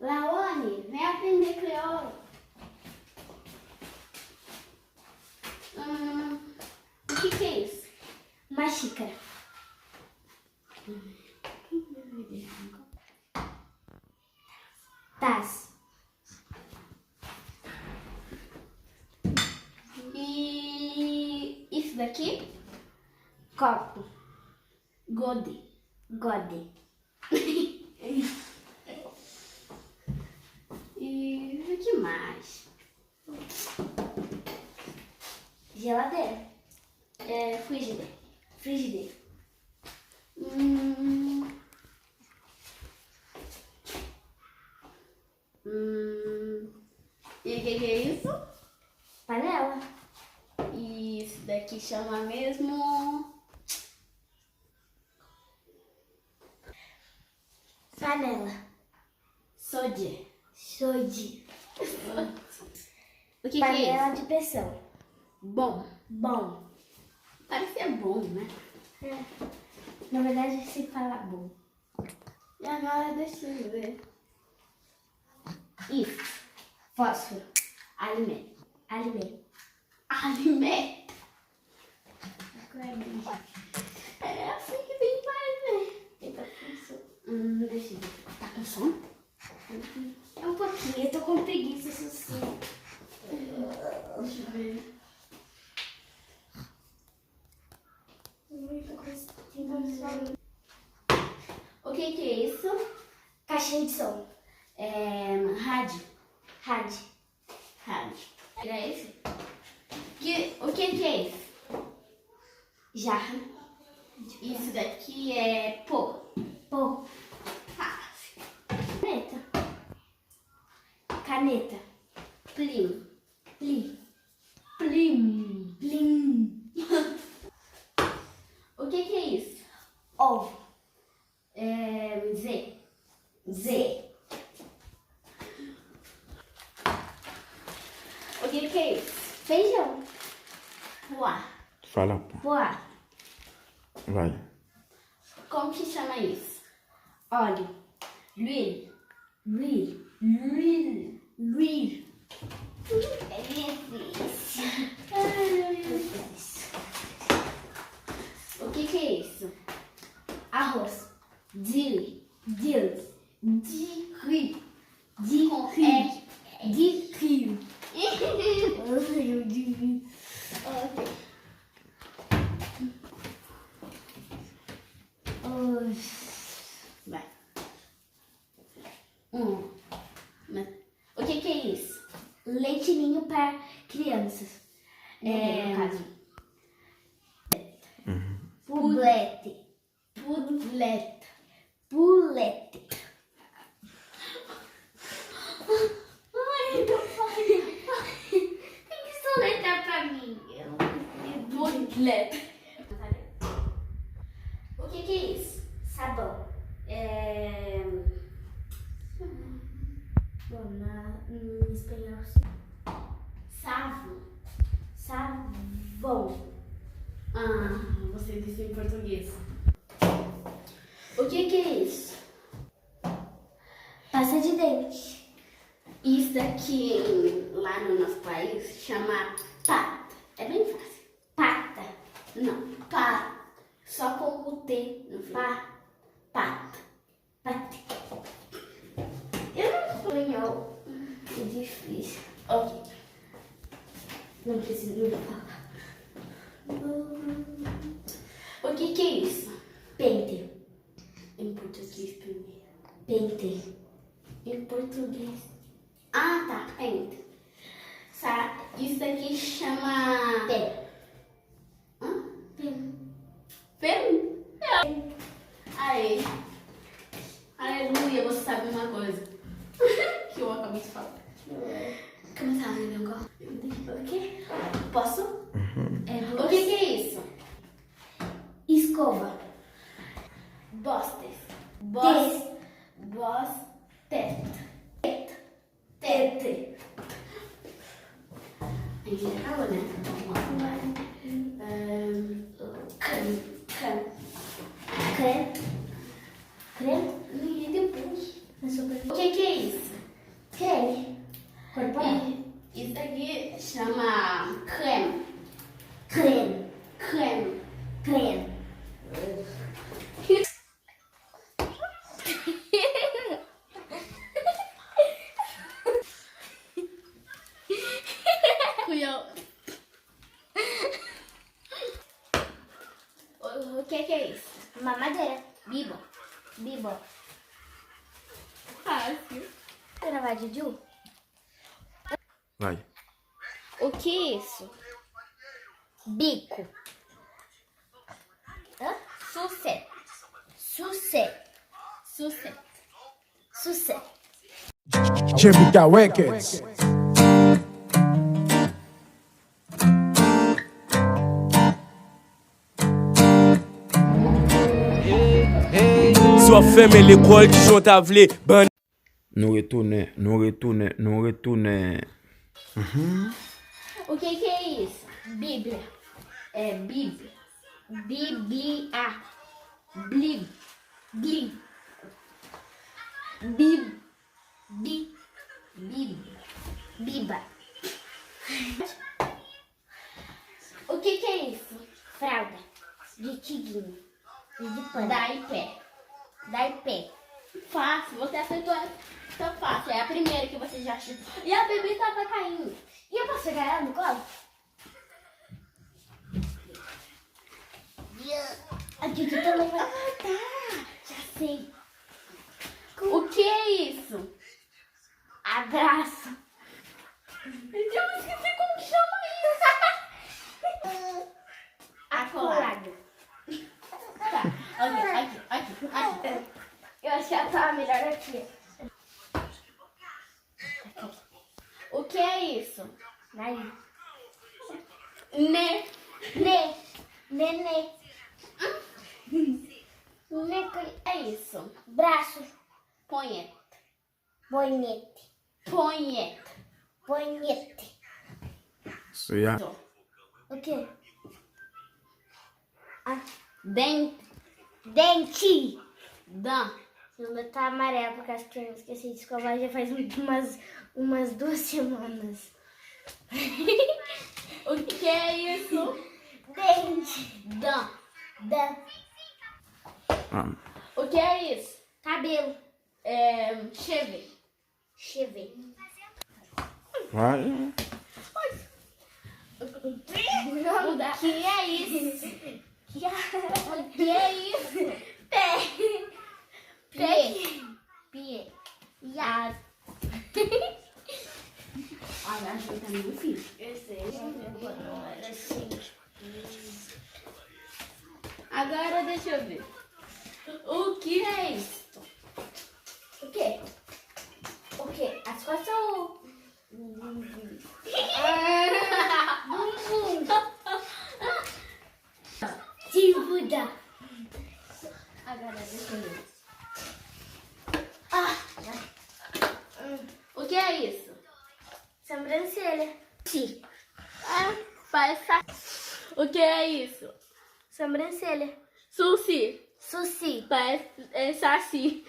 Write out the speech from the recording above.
Laone, vem aprender crioulo. O que é isso? Uma xícara. Taça. E isso daqui? Copo. Gode. Gode. E o que mais? Geladeira. Frigideira. Frigideira. E o que é isso? Panela. E isso daqui chama mesmo... Panela. Sode. Sode. O que é Panela isso? de pressão. Bom. Bom. Parece ser bom, né? Na verdade, se fala bom. E agora deixa eu ver. Isso. Fósforo. Alimento. Alimento. Alimento. É assim que tem que fazer. Deixa eu ver. Tá com sono? É um pouquinho. Eu tô com preguiça, Suzy. Deixa eu ver. O que é isso? Caixinha de som. Rádio. Rádio. Rádio. É esse? O que é isso? Jarra. Isso daqui é pô. Pô. Fácil. Caneta. Caneta. Plim. Pli. Plim. Plim. O que é isso? Ovo. Z. Z. O que é isso? Feijão. Poá. Fala, pô. Poá. Vai. Como que chama isso? Óleo. L'huile. L'huile. L'huile. L'huile. É difícil. O que é isso? Arroz. Dili. Dill. Diri. De Com rio. R. De rio. Rio de rio. Vai. O que é isso? Leite ninho para crianças. No caso. Pulete. Puleta. Pulete. Ai, meu pai. Tem que soletrar pra mim. Puleta. O que é isso? Sabão. Bom, em espanhol, Savo. savão. Você disse em português. O que é isso? Pasta de dente. Isso daqui, lá no nosso país, chama pata. É bem fácil. Pata. Não, pá. Só com o T no final. Pata. Pata. Eu não espanhol. É difícil. Ok. Não preciso falar. O que é isso? Pente. Em português primeiro. Pente. Em português. Tá. Pente. Isso daqui chama... Pé. Hã? Pé. Peru. Aí. Aleluia, você sabe uma coisa. Que eu acabei de falar. Como sabe, meu gol? O quê? Posso? O que é isso? Escova. Bostes. Tes. Bostet. Tete. A gente já acabou, né? Vamos lá. Can. Creme. Creme. E depois? Na sopa. O que é isso? Corporal. Isso aqui chama creme. Creme. Creme. Creme. O que é isso? Mamadeira. Bibo. Bibo. Fácil. Gravar de Ju? Vai. O que é isso? Bico. Hã? Sucé. Sucé. Sucesso. Sucé. Chevita Records. Swa feme l'ekol ki jont avle ban. Nous retourner, nous retourner, nous retourner. O que é isso? Bíblia. É Bíblia. Bíblia. Bli. Bli. Bib. Bi. Bib. Biba. O que é isso? Fralda. De tiguinho. E de pano. Dá em pé. Dá em pé. Fácil, você acertou. Então fácil. É a primeira que você já chutou. E a bebê tava caindo. E eu posso pegar ela no colo? Aqui que também vai. Ah, tá. Já sei. O que é isso? Abraço. Eu esqueci como que chama isso. Acolado. Tá. Aqui. Eu acho que ela tava melhor aqui. O que é isso? Daí. Ne. Né. Nenê. É isso. Braço. Ponheta. Bonete. Ponheta. Bonete. Isso já. O quê? Ah, Dente. dente. Dan. O meu tá amarelo porque acho que eu esqueci de escovar já faz umas 2 semanas. O que é isso? Dente. Dan. Da. O que é isso? Cabelo. Cheve. Cheve. Vai. Muda. Que é isso? O que é isso? Pé. Pé. Pie. Ah, acho que tá muito difícil. Eu sei. Assim. Agora deixa eu ver. O que é isso? O quê? O quê? As costas ou... Bumbum. Tibuda. Agora deixa eu ver. Ah. O que é isso? Sobrancelha. Sim. Parece. O que é isso? Sobrancelha. Sushi. Sushi. Parece saci.